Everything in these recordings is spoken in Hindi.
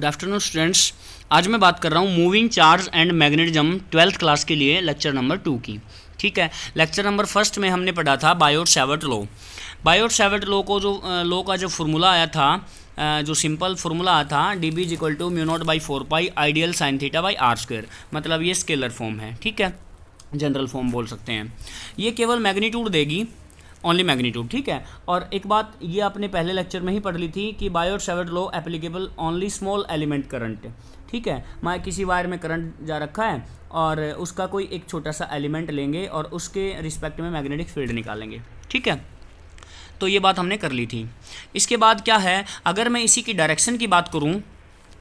Good afternoon students. आज मैं बात कर रहा हूँ moving charge and magnetism 12th class के लिए लेक्चर नंबर 2 की। ठीक है, लेक्चर नंबर फर्स्ट में हमने पढ़ा था Biot Savart law. Biot Savart law को जो लॉ का जो फार्मूला आया था, जो सिंपल फार्मूला आया था dB = μ0/4π ideal sine theta by r square, मतलब ये स्केलर फॉर्म है। ठीक है, जनरल फॉर्म बोल सकते हैं। ये केवल मैग्नीट्यूड देगी, ओनली मैग्नीट्यूड। ठीक है, और एक बात ये आपने पहले लेक्चर में ही पढ़ ली थी कि Biot Savart law applicable only small element current. ठीक है, मैं किसी वायर में करंट जा रखा है और उसका कोई एक छोटा सा एलिमेंट लेंगे और उसके रिस्पेक्ट में मैग्नेटिक फील्ड निकालेंगे। ठीक है, तो ये बात हमने कर ली थी। इसके बाद क्या है, अगर मैं इसी की डायरेक्शन की बात करूँ,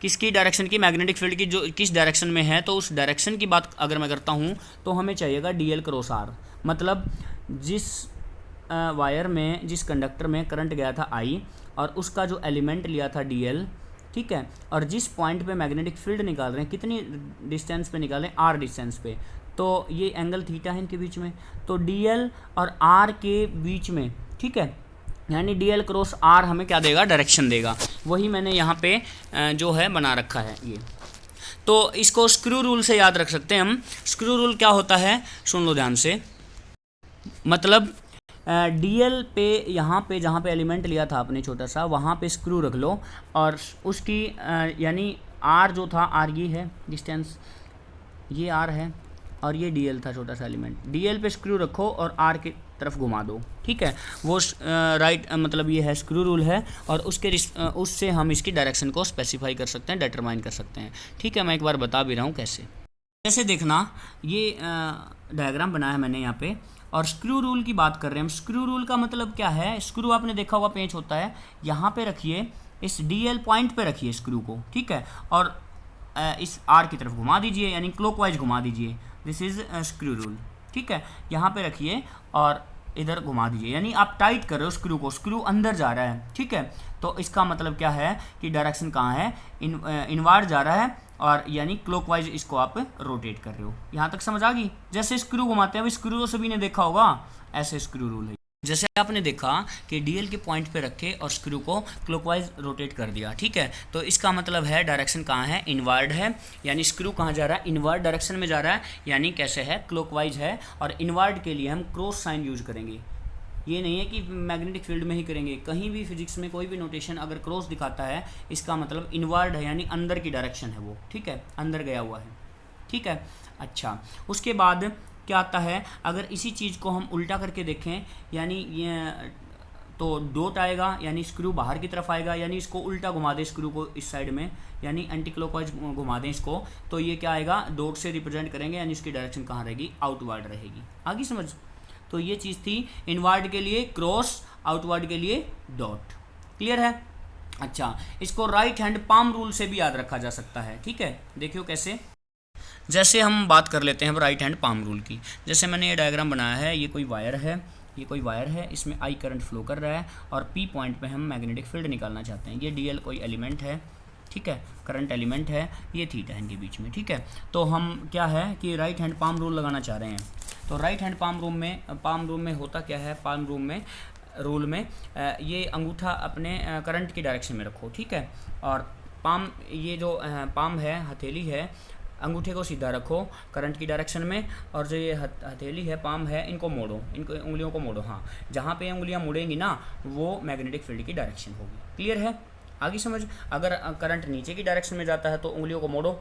किसकी डायरेक्शन की, मैग्नेटिक फील्ड की, जो किस डायरेक्शन में है, तो उस डायरेक्शन की बात अगर मैं करता हूँ तो हमें चाहिएगा DL क्रॉस R। मतलब जिस वायर में, जिस कंडक्टर में करंट गया था I और उसका जो एलिमेंट लिया था DL, ठीक है, और जिस पॉइंट पे मैग्नेटिक फील्ड निकाल रहे हैं, कितनी डिस्टेंस पे निकालें, R डिस्टेंस पे, तो ये एंगल थीटा है इनके बीच में, तो DL और R के बीच में, ठीक है, यानी DL क्रॉस R हमें क्या देगा, डायरेक्शन देगा। वही मैंने यहाँ पे जो है बना रखा है ये। तो इसको स्क्रू रूल से याद रख सकते हैं हम। स्क्रू रूल क्या होता है, सुन लो ध्यान से। मतलब DL पे, यहाँ पे जहाँ पे एलिमेंट लिया था आपने छोटा सा, वहाँ पे स्क्रू रख लो और उसकी यानी R जो था, R ये है डिस्टेंस, ये R है और ये DL था छोटा सा एलिमेंट। DL पे स्क्रू रखो और R की तरफ घुमा दो। ठीक है, वो राइट मतलब ये है स्क्रू रूल है, और उससे हम इसकी डायरेक्शन को स्पेसिफाई कर सकते हैं, डिटरमाइन कर सकते हैं। ठीक है, मैं एक बार बता भी रहा हूँ कैसे। जैसे देखना, ये डायग्राम बनाया है मैंने यहाँ पे, और स्क्रू रूल की बात कर रहे हैं हम। स्क्रू रूल का मतलब क्या है, स्क्रू आपने देखा होगा पेंच होता है, यहाँ पे रखिए, इस DL पॉइंट पे रखिए स्क्रू को। ठीक है, और इस R की तरफ घुमा दीजिए, यानी क्लॉकवाइज घुमा दीजिए। This is screw rule. ठीक है, यहाँ पे रखिए और इधर घुमा दीजिए, यानी आप टाइट कर रहे हो स्क्रू को, स्क्रू अंदर जा रहा है। ठीक है, तो इसका मतलब क्या है कि डायरेक्शन कहाँ है, इनवार्ड जा रहा है, और यानी क्लॉकवाइज इसको आप रोटेट कर रहे हो। यहाँ तक समझ आ गई। जैसे स्क्रू घुमाते हैं, अभी स्क्रू तो सभी ने देखा होगा, ऐसे स्क्रू रूल है। जैसे आपने देखा कि DL के पॉइंट पे रखे और स्क्रू को क्लॉकवाइज रोटेट कर दिया। ठीक है, तो इसका मतलब है डायरेक्शन कहाँ है, इनवर्ड है, यानी स्क्रू कहाँ जा रहा है, इनवर्ड डायरेक्शन में जा रहा है, यानी कैसे है, क्लॉकवाइज है। और इनवर्ड के लिए हम क्रॉस साइन यूज करेंगे। ये नहीं है कि मैग्नेटिक फील्ड में ही करेंगे, कहीं भी फिजिक्स में कोई भी नोटेशन अगर क्रॉस दिखाता है, इसका मतलब इनवर्ड है, यानी अंदर की डायरेक्शन है वो। ठीक है, अंदर गया हुआ है। ठीक है, अच्छा, उसके बाद क्या आता है, अगर इसी चीज़ को हम उल्टा करके देखें, यानी ये तो डॉट आएगा, यानी स्क्रू बाहर की तरफ आएगा, यानी इसको उल्टा घुमा दें स्क्रू को इस साइड में, यानी एंटी क्लॉकवाइज घुमा दें इसको, तो ये क्या आएगा, डॉट से रिप्रेजेंट करेंगे, यानी इसकी डायरेक्शन कहाँ रहेगी, आउटवर्ड रहेगी। आगे समझ। तो ये चीज़ थी, इनवर्ड के लिए क्रॉस, आउटवर्ड के लिए डॉट। क्लियर है। अच्छा, इसको राइट हैंड पाम रूल से भी याद रखा जा सकता है। ठीक है, देखियो कैसे। जैसे हम बात कर लेते हैं अब राइट हैंड पाम रूल की। जैसे मैंने ये डायग्राम बनाया है, ये कोई वायर है, ये कोई वायर है, इसमें I करंट फ्लो कर रहा है और P पॉइंट पे हम मैग्नेटिक फील्ड निकालना चाहते हैं। ये DL कोई एलिमेंट है, ठीक है, करंट एलिमेंट है, ये थीटा है इनके बीच में। ठीक है, तो हम क्या है कि राइट हैंड पाम रूल लगाना चाह रहे हैं। तो राइट हैंड पाम रूल में होता क्या है, पाम रूल में ये अंगूठा अपने करंट की डायरेक्शन में रखो। ठीक है, और पाम, ये जो पाम है, हथेली है, अंगूठे को सीधा रखो करंट की डायरेक्शन में, और जो ये हथेली है, पाम है, इनको मोड़ो, इनको उंगलियों को मोड़ो। हाँ, जहाँ पे उंगलियाँ मुड़ेंगी ना, वो मैग्नेटिक फील्ड की डायरेक्शन होगी। क्लियर है, आगे समझ। अगर करंट नीचे की डायरेक्शन में जाता है तो उंगलियों को मोड़ो,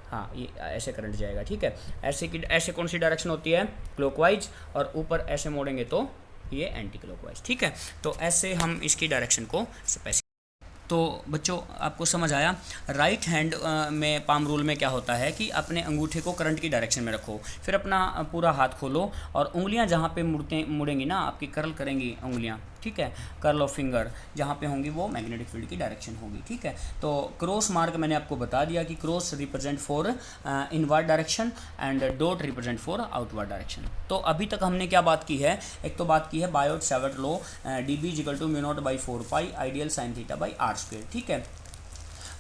हाँ, ये ऐसे करंट जाएगा। ठीक है, ऐसे कौन सी डायरेक्शन होती है, क्लॉकवाइज, और ऊपर ऐसे मोड़ेंगे तो ये एंटी क्लॉकवाइज। ठीक है, तो ऐसे हम इसकी डायरेक्शन को स्पेसिफाई। तो बच्चों, आपको समझ आया। राइट हैंड में पाम रूल में क्या होता है कि अपने अंगूठे को करंट की डायरेक्शन में रखो, फिर अपना पूरा हाथ खोलो और उंगलियां जहाँ पे मुड़ेंगी ना, आपकी कर्ल करेंगी उंगलियां। ठीक है, कर्ल ऑफ फिंगर जहाँ पे होंगी वो मैग्नेटिक फील्ड की डायरेक्शन होगी। ठीक है, तो क्रॉस मार्क मैंने आपको बता दिया कि cross represent for inward direction and dot represent for outward direction. तो अभी तक हमने क्या बात की है, एक तो बात की है Biot Savart law, dB = μ0/4π ideal sine theta by r square. ठीक है,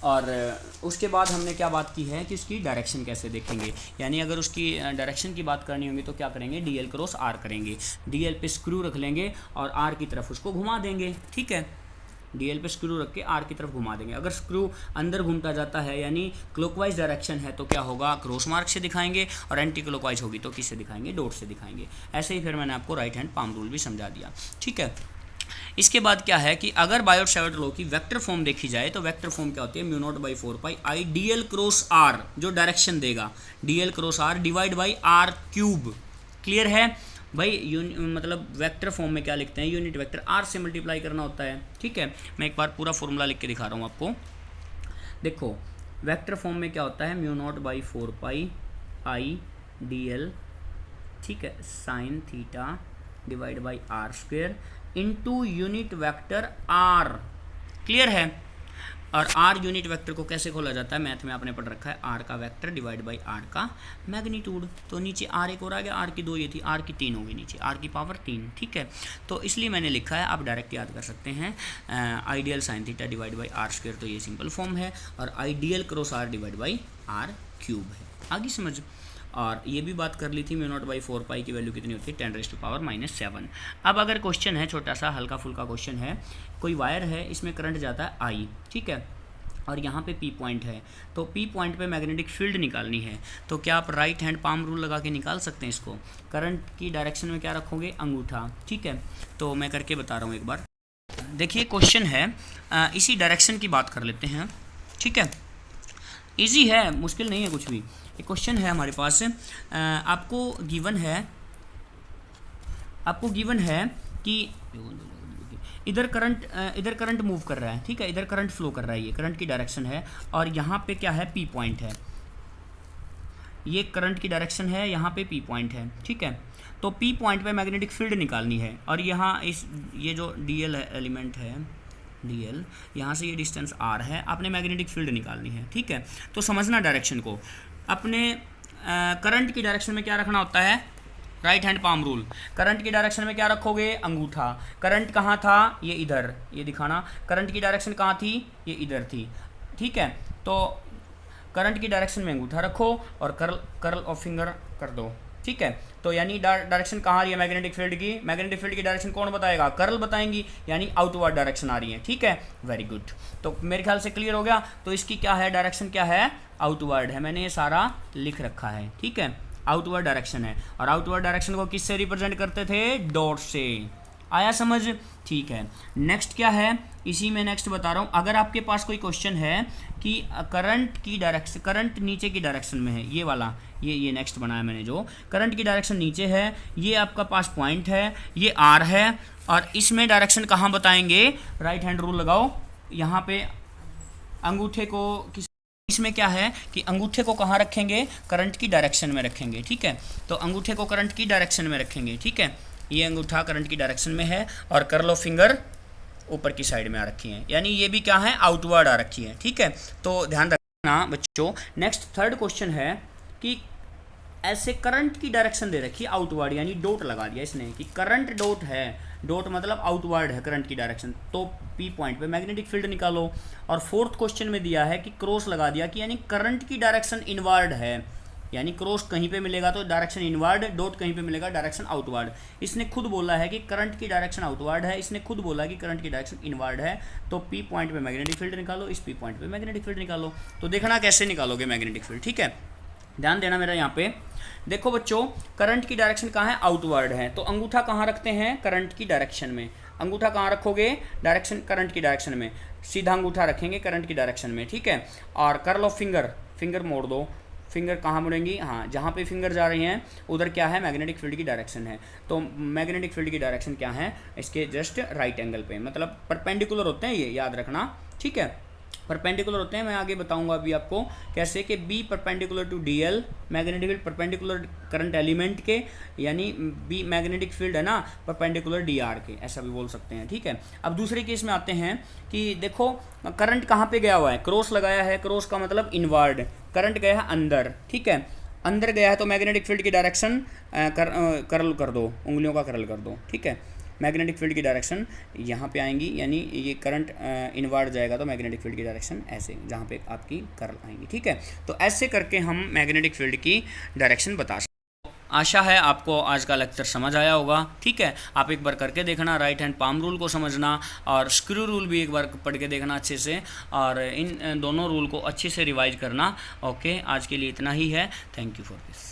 और उसके बाद हमने क्या बात की है कि उसकी डायरेक्शन कैसे देखेंगे, यानी अगर उसकी डायरेक्शन की बात करनी होगी तो क्या करेंगे, DL क्रॉस R करेंगे, DL पे स्क्रू रख लेंगे और R की तरफ उसको घुमा देंगे। ठीक है, डीएल पे स्क्रू रख के आर की तरफ घुमा देंगे। अगर स्क्रू अंदर घूमता जाता है यानी क्लॉकवाइज डायरेक्शन है तो क्या होगा, क्रॉस मार्क से दिखाएंगे, और एंटी क्लॉकवाइज होगी तो किससे दिखाएंगे, डॉट से दिखाएंगे। ऐसे ही फिर मैंने आपको राइट हैंड पाम रूल भी समझा दिया, ठीक है। इसके बाद क्या है कि अगर बायोट सेवर्ट लॉ की वेक्टर फॉर्म देखी जाए तो वेक्टर फॉर्म क्या होती है, mu not by 4 pi I DL cross R, जो डायरेक्शन देगा DL cross R divide by R cube. Clear है भाई, मतलब वेक्टर फॉर्म में क्या लिखते हैं, यूनिट वेक्टर आर से मल्टीप्लाई करना होता है, ठीक है। मैं एक बार पूरा फॉर्मूला लिख के दिखा रहा हूँ आपको। देखो वेक्टर फॉर्म में क्या होता है, mu not by 4 pi I D L, ठीक है, sine theta divide by R square into unit vector R. Clear है। और आर यूनिट वेक्टर को कैसे खोला जाता है, मैथ में आपने पढ़ रखा है, आर का वेक्टर डिवाइड बाई आर का मैग्नीट्यूड। तो नीचे आर एक और आ गया, आर की 2 ये थी, आर की 3 होगी नीचे, आर की पावर 3, ठीक है। तो इसलिए मैंने लिखा है, आप डायरेक्ट याद कर सकते हैं, I DL sine theta divide by R square, तो ये सिंपल फॉर्म है, और I DL cross R divide by R cube है। आगे समझ। और ये भी बात कर ली थी, म्यू नॉट बाई 4 पाई की वैल्यू कितनी होती है, 10⁻⁻⁷। अब अगर क्वेश्चन है, छोटा सा हल्का फुल्का क्वेश्चन है, कोई वायर है, इसमें करंट जाता है आई, ठीक है, और यहाँ पे पी पॉइंट है, तो पी पॉइंट पे मैग्नेटिक फील्ड निकालनी है, तो क्या आप राइट हैंड पाम रूल लगा के निकाल सकते हैं इसको। करंट की डायरेक्शन में क्या रखोगे, अंगूठा, ठीक है। तो मैं करके बता रहा हूँ एक बार। देखिए क्वेश्चन है, इसी डायरेक्शन की बात कर लेते हैं, ठीक है। ईजी है, मुश्किल नहीं है कुछ भी। एक क्वेश्चन है हमारे पास, आपको गिवन है कि इधर करंट मूव कर रहा है, ठीक है, इधर करंट फ्लो कर रहा है, ये करंट की डायरेक्शन है, और यहाँ पे क्या है, पी पॉइंट है, ये करंट की डायरेक्शन है, यहाँ पे पी पॉइंट है, ठीक है। तो पी पॉइंट पे मैग्नेटिक फील्ड निकालनी है, और यहाँ ये जो डीएल एलिमेंट है, डीएल, यहाँ से ये डिस्टेंस आर है, आपने मैग्नेटिक फील्ड निकालनी है, ठीक है। तो समझना डायरेक्शन को, अपने करंट की डायरेक्शन में क्या रखना होता है, right hand palm rule. Current की डायरेक्शन में क्या रखोगे, अंगूठा। करंट कहाँ था, ये इधर, ये दिखाना, करंट की डायरेक्शन कहाँ थी, ये इधर थी, ठीक है। तो करंट की डायरेक्शन में अंगूठा रखो और कर्ल ऑफ फिंगर कर दो, ठीक है। तो यानी डायरेक्शन कहाँ आ रही है मैग्नेटिक फील्ड की, मैग्नेटिक फील्ड की डायरेक्शन कौन बताएगा, कर्ल बताएंगी, यानी आउटवर्ड डायरेक्शन आ रही है, ठीक है। वेरी गुड, तो मेरे ख्याल से क्लियर हो गया। तो इसकी क्या है, डायरेक्शन क्या है, आउटवर्ड है, मैंने ये सारा लिख रखा है, ठीक है, आउटवर्ड डायरेक्शन है। और आउटवर्ड डायरेक्शन को किससे रिप्रेजेंट करते थे, डॉट से। आया समझ, ठीक है। नेक्स्ट क्या है, इसी में नेक्स्ट बता रहा हूँ, अगर आपके पास कोई क्वेश्चन है कि करंट की डायरेक्शन, करंट नीचे की डायरेक्शन में है, ये वाला, ये नेक्स्ट बनाया मैंने, जो करंट की डायरेक्शन नीचे है, ये आपका पास पॉइंट है, ये आर है, और इसमें डायरेक्शन कहाँ बताएंगे, राइट हैंड रूल लगाओ, यहाँ पे अंगूठे को इसमें क्या है कि अंगूठे को कहाँ रखेंगे, करंट की डायरेक्शन में रखेंगे, ठीक है। तो अंगूठे को करंट की डायरेक्शन में रखेंगे, ठीक है, ये अंगूठा करंट की डायरेक्शन में है, और कर्ल ऑफ फिंगर ऊपर की साइड में आ रखी है, यानी ये भी क्या है, आउटवर्ड आ रखी है, ठीक है। तो ध्यान रखना बच्चों। नेक्स्ट थर्ड क्वेश्चन है कि ऐसे करंट की डायरेक्शन दे रखी है आउटवर्ड, यानी डॉट लगा दिया इसने कि करंट डॉट है, डॉट मतलब आउटवर्ड है करंट की डायरेक्शन, तो पी पॉइंट पे मैग्नेटिक फील्ड निकालो। और फोर्थ क्वेश्चन में दिया है कि क्रॉस लगा दिया कि यानी करंट की डायरेक्शन इनवर्ड है, यानी क्रॉस कहीं पे मिलेगा तो डायरेक्शन इनवर्ड, डॉट कहीं पे मिलेगा डायरेक्शन आउटवर्ड। इसने खुद बोला है कि करंट की डायरेक्शन आउटवर्ड है, इसने खुद बोला है कि करंट की डायरेक्शन इनवर्ड है, तो पी पॉइंट पे मैग्नेटिक फील्ड निकालो, इस पी पॉइंट पे मैग्नेटिक फील्ड निकालो। तो देखना कैसे निकालोगे मैग्नेटिक फील्ड, ठीक है। ध्यान देना मेरा यहाँ पे। देखो बच्चों, करंट की डायरेक्शन कहाँ है, आउटवर्ड है, तो अंगूठा कहाँ रखते हैं, करंट की डायरेक्शन में। अंगूठा कहाँ रखोगे, डायरेक्शन करंट की डायरेक्शन में, सीधा अंगूठा रखेंगे करंट की डायरेक्शन में, ठीक है। और कर्ल ऑफ फिंगर मोड़ दो, फिंगर कहाँ मुड़ेंगी, हाँ, जहाँ पे फिंगर जा रही हैं उधर क्या है, मैग्नेटिक फील्ड की डायरेक्शन है। तो मैग्नेटिक फील्ड की डायरेक्शन क्या है, इसके जस्ट राइट एंगल पे, मतलब परपेंडिकुलर होते हैं ये, याद रखना, ठीक है, परपेंडिकुलर होते हैं। मैं आगे बताऊंगा अभी आपको कैसे, कि B perpendicular to D L, magnetic field perpendicular current element के, यानी बी मैग्नेटिक फील्ड है ना परपेंडिकुलर डी आर के, ऐसा भी बोल सकते हैं, ठीक है। अब दूसरे केस में आते हैं कि देखो करंट कहाँ पे गया हुआ है, क्रॉस लगाया है, क्रॉस का मतलब इनवर्ड, करंट गया है अंदर, ठीक है, अंदर गया है, तो मैग्नेटिक फील्ड की डायरेक्शन कर्ल कर दो, उंगलियों का कर्ल कर दो, ठीक है। मैग्नेटिक फील्ड की डायरेक्शन यहाँ पे आएंगी, यानी ये करंट इनवर्ड जाएगा तो मैग्नेटिक फील्ड की डायरेक्शन ऐसे, जहाँ पे आपकी कर्ल आएंगी, ठीक है। तो ऐसे करके हम मैग्नेटिक फील्ड की डायरेक्शन बता सकते हैं। आशा है आपको आज का लेक्चर समझ आया होगा। ठीक है, आप एक बार करके देखना, राइट हैंड पाम रूल को समझना और स्क्रू रूल भी एक बार पढ़ के देखना अच्छे से, और इन दोनों रूल को अच्छे से रिवाइज करना। ओके, आज के लिए इतना ही है। Thank you for this.